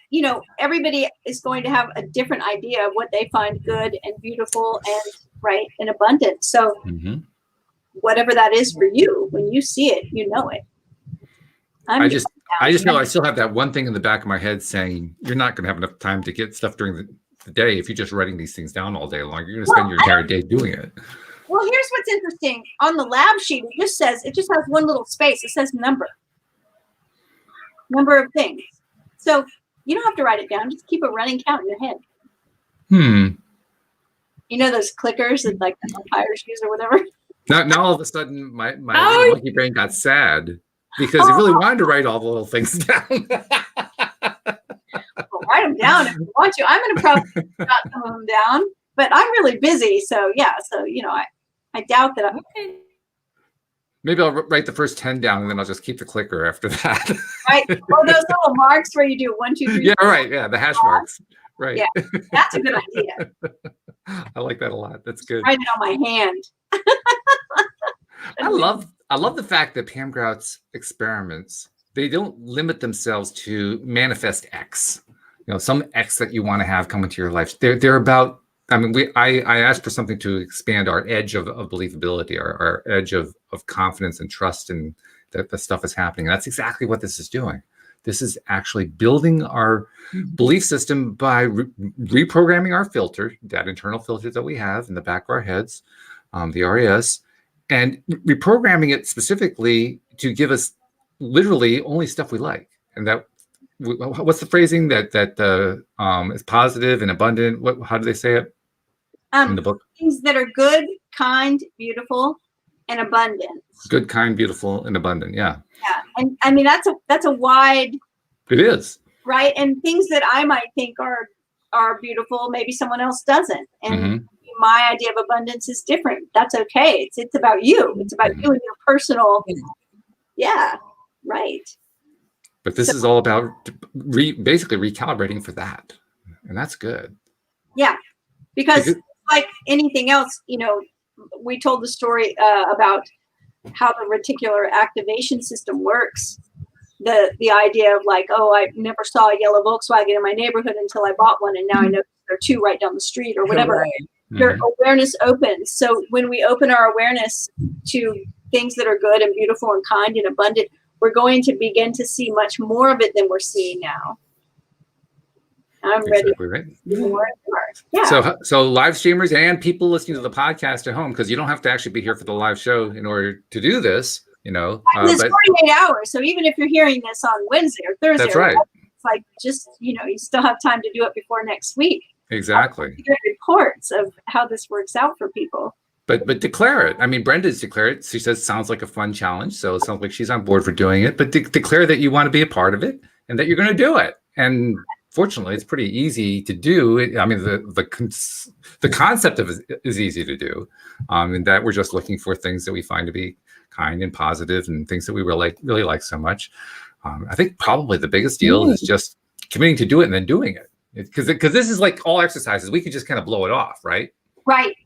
everybody is going to have a different idea of what they find good and beautiful and right and abundant. So whatever that is for you, when you see it, you know it. I just know I still have that one thing in the back of my head saying you're not going to have enough time to get stuff during the day if you're just writing these things down all day long. You're going to spend your entire day doing it. Well, here's what's interesting. On the lab sheet, it just has one little space. It says number of things. So you don't have to write it down. Just keep a running count in your head. You know those clickers that like the umpires use or whatever? Now all of a sudden my monkey brain got sad because it really wanted to write all the little things down. Well, write them down if you want to. I'm going to probably jot some of them down, but I'm really busy. So yeah, I doubt that Okay. Maybe I'll write the first 10 down and then I'll just keep the clicker after that. Right. Or those little marks where you do 1, 2, 3. Yeah, right. Yeah, the hash marks. Right. Yeah, that's a good idea. I like that a lot. That's good. Write it on my hand. I love the fact that Pam Grout's experiments, they don't limit themselves to manifest X. Some X that you want to have come into your life. They're about, I asked for something to expand our edge of believability, our edge of confidence and trust in that the stuff is happening. And that's exactly what this is doing. This is actually building our belief system by reprogramming our filter, that internal filter that we have in the back of our heads, the RAS, and reprogramming it specifically to give us literally only stuff we like. And that, what's the phrasing that is positive and abundant? How do they say it in the book? Things that are good, kind, beautiful, and abundant. Good, kind, beautiful, and abundant. Yeah. Yeah, and that's a wide. It is. Right, and things that I might think are beautiful, maybe someone else doesn't, and my idea of abundance is different. That's okay. It's about you. It's about you and your personal. Yeah. Right. But this is all about basically recalibrating for that, and that's good. Yeah, because like anything else, we told the story about how the reticular activation system works. The idea of like, oh, I never saw a yellow Volkswagen in my neighborhood until I bought one, and now I know there are two right down the street or whatever. Right. Your awareness opens. So when we open our awareness to things that are good and beautiful and kind and abundant, we're going to begin to see much more of it than we're seeing now. I'm ready. Exactly right. More and more. Yeah. So live streamers and people listening to the podcast at home, because you don't have to actually be here for the live show in order to do this. It's 48 hours. So even if you're hearing this on Wednesday or Thursday, that's right. It's like just you still have time to do it before next week. Exactly. Get reports of how this works out for people. But declare it. Brenda's declared it. She says sounds like a fun challenge, so it sounds like she's on board for doing it. But declare that you want to be a part of it and that you're going to do it. And fortunately, it's pretty easy to do. The concept of it is easy to do, and that we're just looking for things that we find to be kind and positive and things that we really like so much. I think probably the biggest deal is just committing to do it and then doing it. Because this is like all exercises. We could just kind of blow it off, right? Right.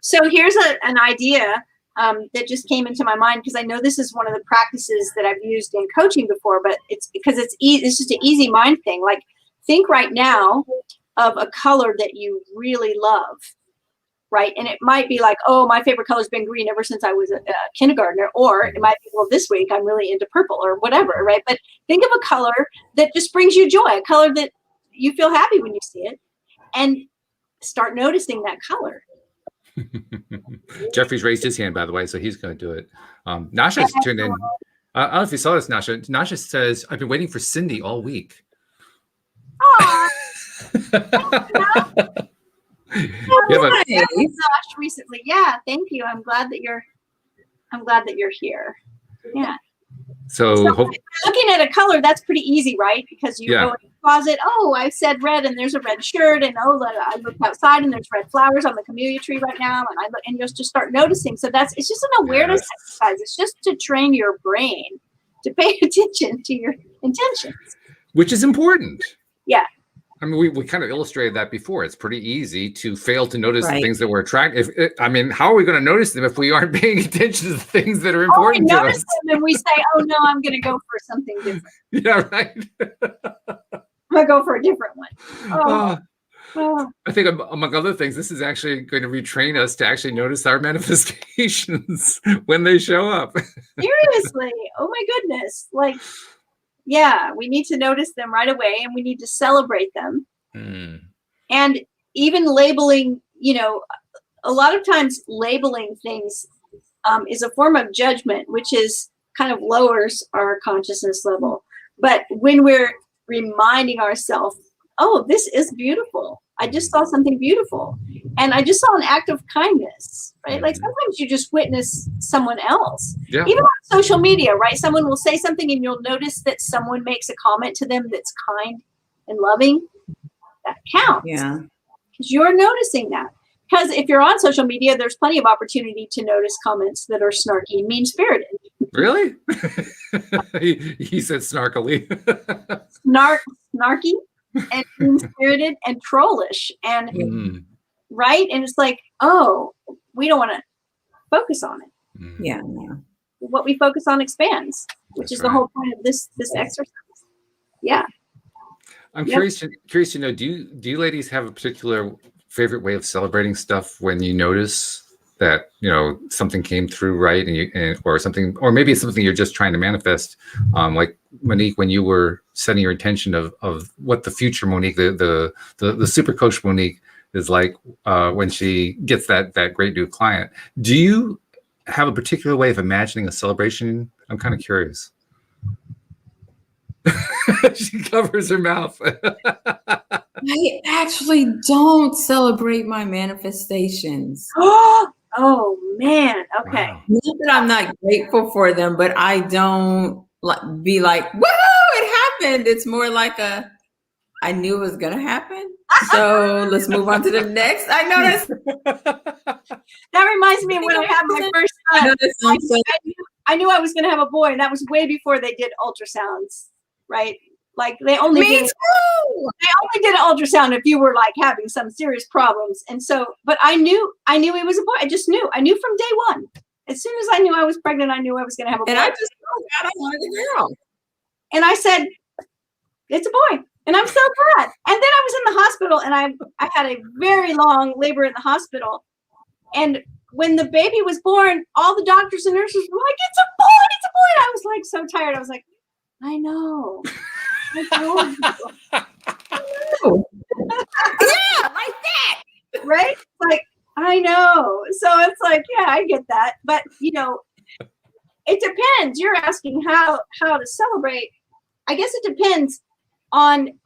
So here's an idea that just came into my mind, because I know this is one of the practices that I've used in coaching before, but it's because it's just an easy mind thing. Like, think right now of a color that you really love, right? And it might be like, oh, my favorite color has been green ever since I was a kindergartner. Or it might be, well, this week I'm really into purple or whatever, right? But think of a color that just brings you joy, a color that you feel happy when you see it, and start noticing that color. Jeffrey's raised his hand, by the way, so he's going to do it. Nasha's tuned in. I don't know if you saw this, Nasha. Nasha says, I've been waiting for Cindy all week. Aww. Yeah, Josh recently. Yeah, thank you. I'm glad that you're here. Yeah. So if you're looking at a color, that's pretty easy, right? Because you go in the closet, oh, I said red and there's a red shirt, and oh, I looked outside and there's red flowers on the camellia tree right now, and I look and just start noticing. So it's just an awareness exercise. It's just to train your brain to pay attention to your intentions. Which is important. Yeah. We kind of illustrated that before. It's pretty easy to fail to notice the things that we're attracted. How are we going to notice them if we aren't paying attention to the things that are important we to notice us? Them and we say, oh no, I'm going to go for something different. Yeah, right. gonna go for a different one. Oh, oh. I think among other things, this is actually going to retrain us to actually notice our manifestations when they show up. Seriously. Oh my goodness. Like, yeah, we need to notice them right away and we need to celebrate them. And even labeling, a lot of times labeling things is a form of judgment, which is kind of lowers our consciousness level. But when we're reminding ourselves, oh, this is beautiful. I just saw something beautiful. And I just saw an act of kindness, right? Like sometimes you just witness someone else. Yeah. Even on social media, right? Someone will say something and you'll notice that someone makes a comment to them that's kind and loving. That counts. Yeah. Because you're noticing that. Because if you're on social media, there's plenty of opportunity to notice comments that are snarky and mean-spirited. Really? he said snarkily. Snarky and mean-spirited and trollish. And right? And it's like, oh, we don't want to focus on it. Yeah. What we focus on expands, which That's is the whole point of this exercise. Yeah. I'm curious to know, do you ladies have a particular favorite way of celebrating stuff when you notice that something came through right or something, or maybe it's something you're just trying to manifest, like Monique, when you were setting your intention of what the future Monique, the super coach Monique is like when she gets that great new client. Do you have a particular way of imagining a celebration? I'm kind of curious. She covers her mouth. I actually don't celebrate my manifestations. Oh man. Okay. Wow. Not that I'm not grateful for them, but I don't be like, woohoo, it happened. It's more like I knew it was gonna happen. So let's move on to the next. I know that reminds me of when I had my first son. I knew I was gonna have a boy, and that was way before they did ultrasounds, right? Like they only did an ultrasound if you were like having some serious problems. And so, but I knew he was a boy. I just knew. I knew from day one. As soon as I knew I was pregnant, I knew I was going to have a boy. And I just God, I wanted a girl. And I said, it's a boy. And I'm so glad. And then I was in the hospital and I had a very long labor in the hospital. And when the baby was born, all the doctors and nurses were like, it's a boy, it's a boy. And I was like so tired. I was like, I know. Yeah, like that. Right? Like, I know. So it's like, yeah, I get that. But, it depends. You're asking how to celebrate. I guess it depends on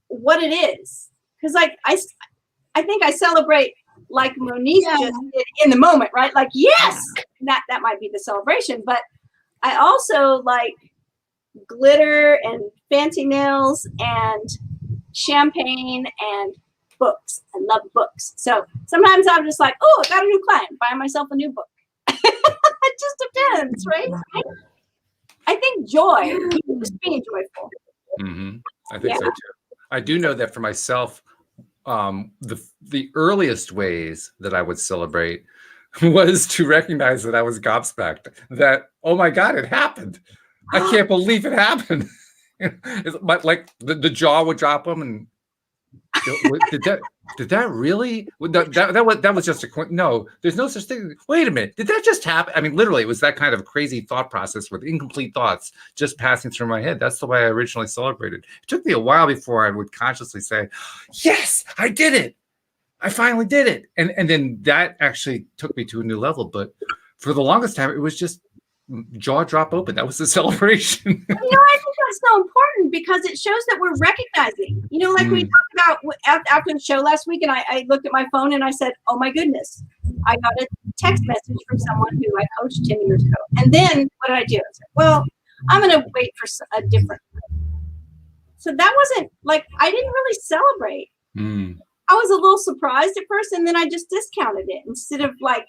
what it is. Because, like, I think I celebrate like Monique just did in the moment, right? Like, yes! And that might be the celebration. But I also like glitter and fancy nails and champagne and books. I love books. So sometimes I'm just like, oh, I got a new client, buy myself a new book. It just depends, right? I think joy, just being joyful. I think so too. I do know that for myself, the earliest ways that I would celebrate was to recognize that I was gobsmacked, that, oh my God, it happened. I can't believe it happened. But like the jaw would drop them, and did that really? That was just a no. There's no such thing. Wait a minute, did that just happen? I mean, literally, it was that kind of crazy thought process with incomplete thoughts just passing through my head. That's the way I originally celebrated. It took me a while before I would consciously say, "Yes, I did it. I finally did it," and then that actually took me to a new level. But for the longest time, it was just jaw drop open. That was the celebration. I think that's so important because it shows that we're recognizing, like we talked about after the show last week, and I looked at my phone and I said, oh my goodness, I got a text message from someone who I coached 10 years ago. And then what did I do? I said, well, I'm going to wait for a different one. So that wasn't like, I didn't really celebrate. I was a little surprised at first, and then I just discounted it instead of like,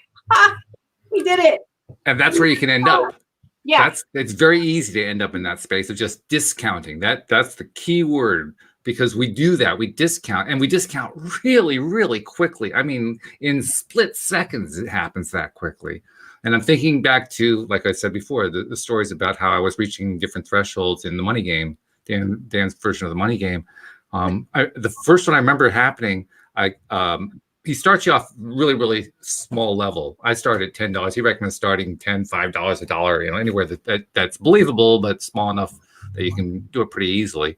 we did it. And that's where you can end up. Yeah. It's very easy to end up in that space of just discounting. That's the key word, because we do that. We discount, and we discount really, really quickly. I mean, in split seconds, it happens that quickly. And I'm thinking back to, like I said before, the stories about how I was reaching different thresholds in the money game, Dan's version of the money game. The first one I remember happening, he starts you off really, really small level. I started at $10. He recommends starting $10, $5, $1, anywhere that's believable, but small enough that you can do it pretty easily.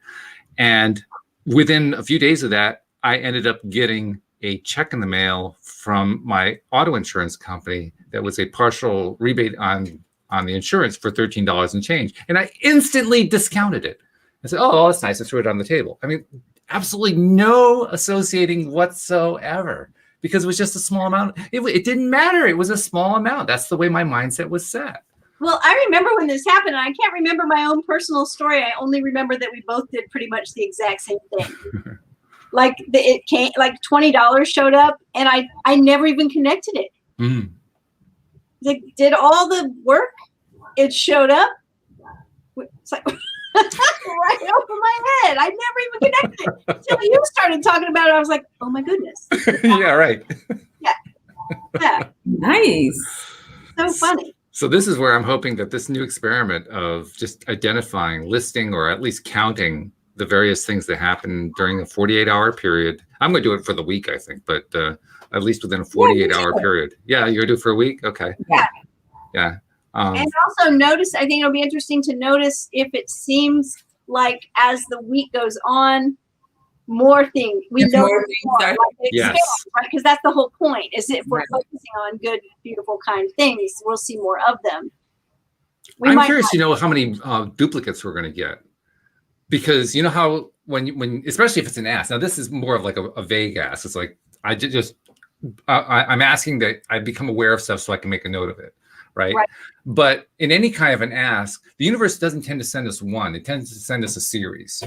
And within a few days of that, I ended up getting a check in the mail from my auto insurance company that was a partial rebate on the insurance for $13 and change. And I instantly discounted it. I said, oh, that's nice. I threw it on the table. I mean, absolutely no associating whatsoever, because it was just a small amount. It didn't matter. It was a small amount. That's the way my mindset was set. Well, I remember when this happened, and I can't remember my own personal story. I only remember that we both did pretty much the exact same thing. Like it came, like $20 showed up, and I never even connected it. Mm. Like, did all the work. It showed up. It's like right over my head. I never even connected it until you started talking about it. I was like, oh my goodness. Yeah, right. Yeah. Nice. So funny. So this is where I'm hoping that this new experiment of just identifying, listing, or at least counting the various things that happen during a 48-hour period. I'm going to do it for the week, I think, but at least within a 48-hour period. Yeah, you're going to do it for a week? Okay. Yeah. Yeah. And also notice, I think it'll be interesting to notice if it seems like as the week goes on, more things. We know more, like yes. Right? Because that's the whole point, is if we're focusing on good, beautiful, kind things, we'll see more of them. I'm curious to know how many duplicates we're going to get. Because you know how when especially if it's an ask. Now this is more of like a vague ask. It's like I'm asking that I become aware of stuff so I can make a note of it. Right. But in any kind of an ask, the universe doesn't tend to send us one. It tends to send us a series.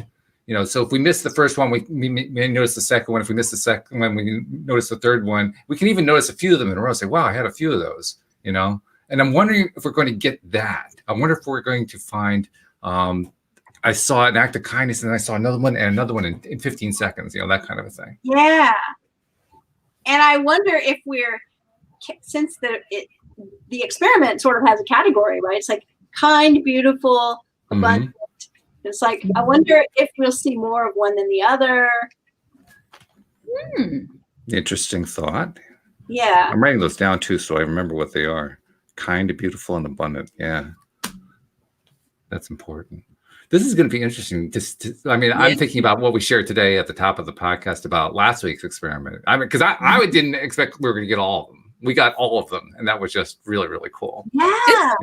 So if we miss the first one, we may notice the second one. If we miss the second one, we notice the third one. We can even notice a few of them in a row. Say, wow, I had a few of those, And I'm wondering if we're going to get that. I wonder if we're going to find, I saw an act of kindness and I saw another one and another one in 15 seconds, that kind of a thing. Yeah. And I wonder if since the experiment sort of has a category, right? It's like kind, beautiful, abundant. It's like, I wonder if we'll see more of one than the other. Interesting thought. Yeah. I'm writing those down too, so I remember what they are. Kind, beautiful, and abundant. Yeah. That's important. This is going to be interesting. I'm thinking about what we shared today at the top of the podcast about last week's experiment. Because I didn't expect we were going to get all of them. We got all of them, and that was just really, really cool. Yeah.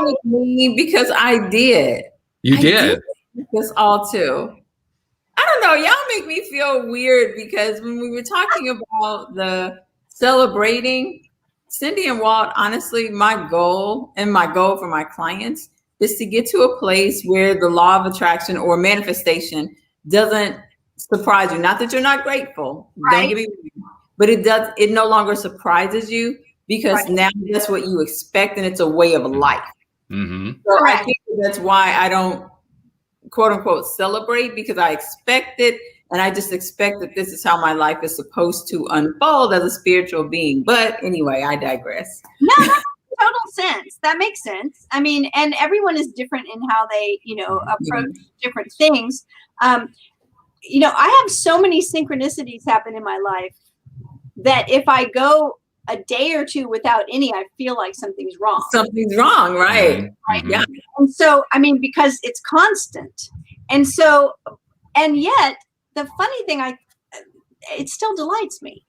With me because I did. You did. This all too. I don't know. Y'all make me feel weird because when we were talking about the celebrating, Cindy and Walt, honestly, my goal for my clients is to get to a place where the law of attraction or manifestation doesn't surprise you. Not that you're not grateful. Right. Don't get me wrong. But it no longer surprises you because now that's what you expect and it's a way of life. Mm-hmm. So I think that's why I don't quote unquote celebrate, because I expect it and I just expect that this is how my life is supposed to unfold as a spiritual being. But anyway, I digress. No, that makes total sense. That makes sense. I mean, and everyone is different in how they, approach different things. I have so many synchronicities happen in my life that if I go a day or two without any, I feel like something's wrong. Something's wrong, right? Right. Yeah. And so, because it's constant. And so, and yet the funny thing, it still delights me.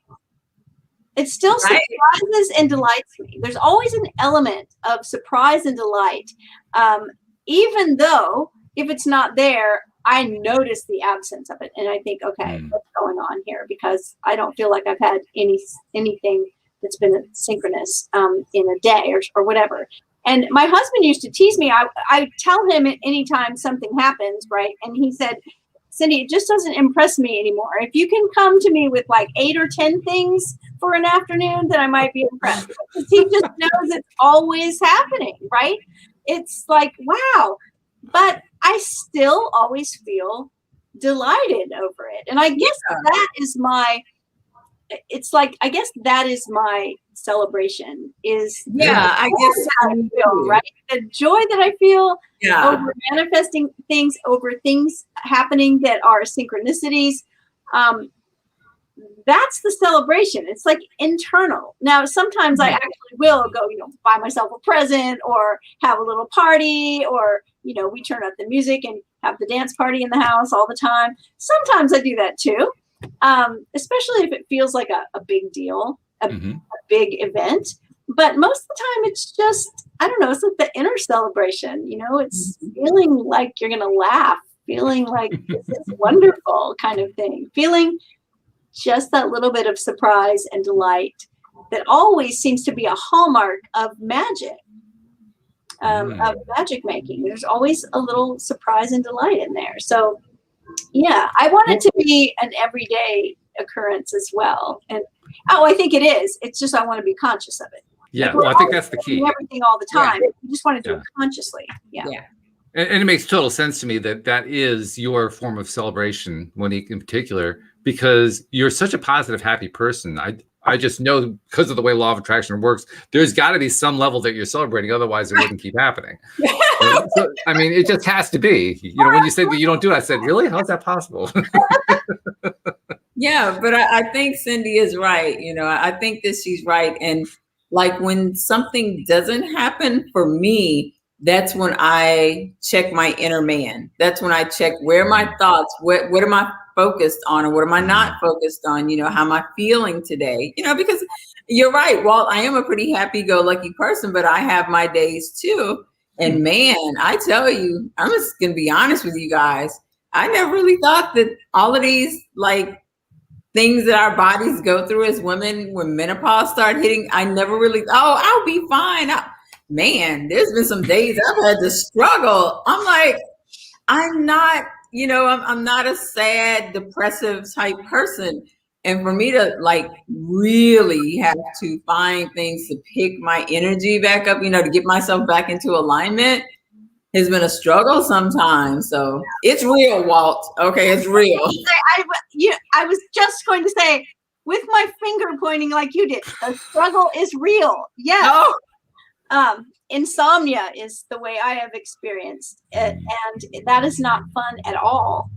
It still surprises and delights me. There's always an element of surprise and delight. Even though if it's not there, I notice the absence of it. And I think, okay, what's going on here? Because I don't feel like I've had anything that's been synchronous in a day or whatever. And my husband used to tease me. I tell him anytime something happens, right? And he said, Cindy, it just doesn't impress me anymore. If you can come to me with like 8 or 10 things for an afternoon, then I might be impressed. Because he just knows it's always happening, right? It's like, wow. But I still always feel delighted over it. And I guess that is it's like, I guess that is my celebration is I guess how I feel, right? The joy that I feel over manifesting things, over things happening that are synchronicities. That's the celebration. It's like internal. Now, sometimes I actually will go, buy myself a present or have a little party, or, we turn up the music and have the dance party in the house all the time. Sometimes I do that too. Especially if it feels like a big deal, a big event. But most of the time it's just, I don't know, it's like the inner celebration, it's feeling like you're going to laugh, feeling like this is wonderful kind of thing, feeling just that little bit of surprise and delight that always seems to be a hallmark of magic, of magic making. There's always a little surprise and delight in there. So yeah, I want it to be an everyday occurrence as well. And I think it is. It's just I want to be conscious of it. Yeah, like well, I think that's the key. Everything all the time. You just want to do it consciously. Yeah. And it makes total sense to me that is your form of celebration, Monique, in particular, because you're such a positive, happy person. I just know, because of the way law of attraction works, there's got to be some level that you're celebrating. Otherwise, it wouldn't keep happening. So, I mean, it just has to be. When you said that you don't do it, I said, really? How's that possible? Yeah, but I think Cindy is right. I think that she's right. And like when something doesn't happen for me, that's when I check my inner man. That's when I check where my thoughts, what am I focused on, or what am I not focused on? How am I feeling today? Because you're right, Walt, I am a pretty happy-go-lucky person, but I have my days too. And man, I tell you, I'm just gonna be honest with you guys. I never really thought that all of these things that our bodies go through as women, when menopause started hitting, I never really, I'll be fine. Man, there's been some days I've had to struggle. I'm like, I'm not, I'm not a sad, depressive type person. And for me to really have to find things to pick my energy back up, to get myself back into alignment has been a struggle sometimes. So it's real, Walt. Okay, it's real. I was just going to say, with my finger pointing like you did, the struggle is real. Yes. Oh. Insomnia is the way I have experienced it, and that is not fun at all.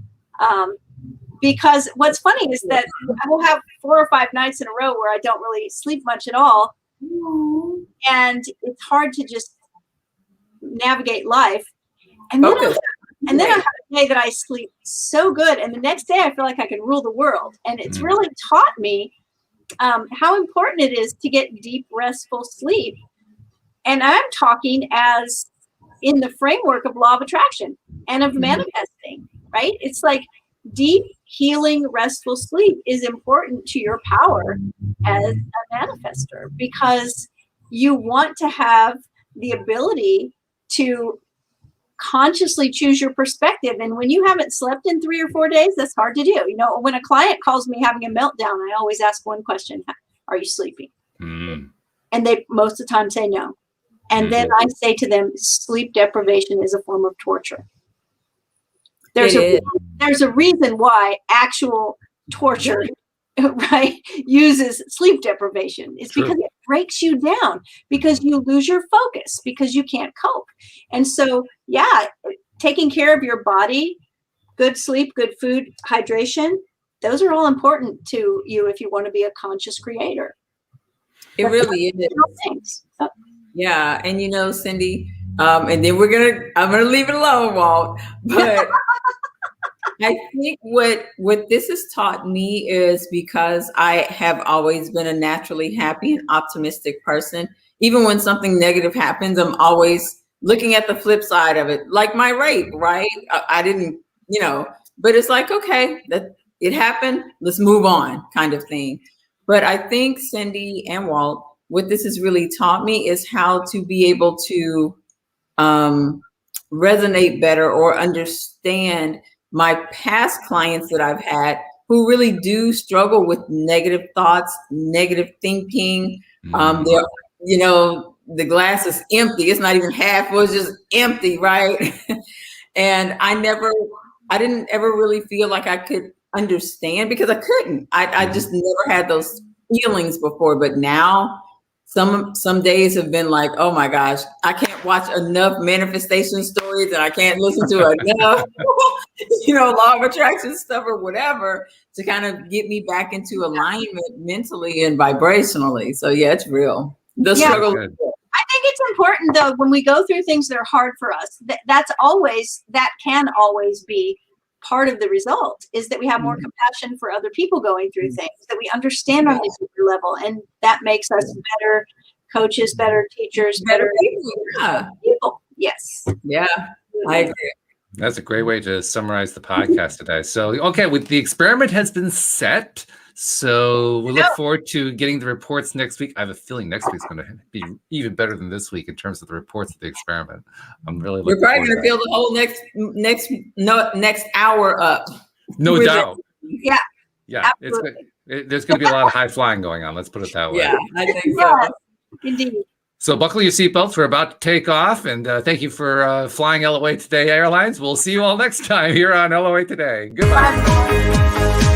Because what's funny is that I will have 4 or 5 nights in a row where I don't really sleep much at all, and it's hard to just navigate life. And then I have a day that I sleep so good, and the next day I feel like I can rule the world. And it's really taught me how important it is to get deep, restful sleep. And I'm talking as in the framework of law of attraction and of manifesting, right? It's like deep, healing, restful sleep is important to your power as a manifester, because you want to have the ability to consciously choose your perspective. And when you haven't slept in 3 or 4 days, that's hard to do. When a client calls me having a meltdown, I always ask one question: are you sleeping? And they most of the time say no. And then I say to them, sleep deprivation is a form of torture. There's a reason why actual torture, right, uses sleep deprivation. It's because it breaks you down, because you lose your focus, because you can't cope. And so, taking care of your body, good sleep, good food, hydration, those are all important to you if you want to be a conscious creator. It really is. Yeah. And Cindy, and then I'm going to leave it alone, Walt, but I think what this has taught me is, because I have always been a naturally happy and optimistic person, even when something negative happens, I'm always looking at the flip side of it, like my rape, right? I didn't, but it's like, okay, that it happened, let's move on, kind of thing. But I think Cindy and Walt, what this has really taught me is how to be able to resonate better or understand my past clients that I've had who really do struggle with negative thoughts, negative thinking. They're, the glass is empty. It's not even half, it was just empty, right? And I didn't ever really feel like I could understand because I couldn't. I just never had those feelings before, but now some days have been like, oh my gosh, I can't watch enough manifestation stories and I can't listen to enough, law of attraction stuff or whatever to kind of get me back into alignment mentally and vibrationally. So yeah, it's real. The struggle. I think it's important though, when we go through things that are hard for us, that can always be part of the result, is that we have more compassion for other people going through things, that we understand on a deeper level, and that makes us better coaches, better teachers, better people. Yes. Yeah, I agree. That's a great way to summarize the podcast today. So, okay, the experiment has been set. So we look forward to getting the reports next week. I have a feeling next week's going to be even better than this week in terms of the reports of the experiment. I'm really looking We're probably going to fill the whole next hour up. No doubt. Yeah. Yeah. There's going to be a lot of high flying going on. Let's put it that way. Yeah, I think so. Indeed. So buckle your seatbelts. We're about to take off. And thank you for flying LOA Today Airlines. We'll see you all next time here on LOA Today. Goodbye. Bye.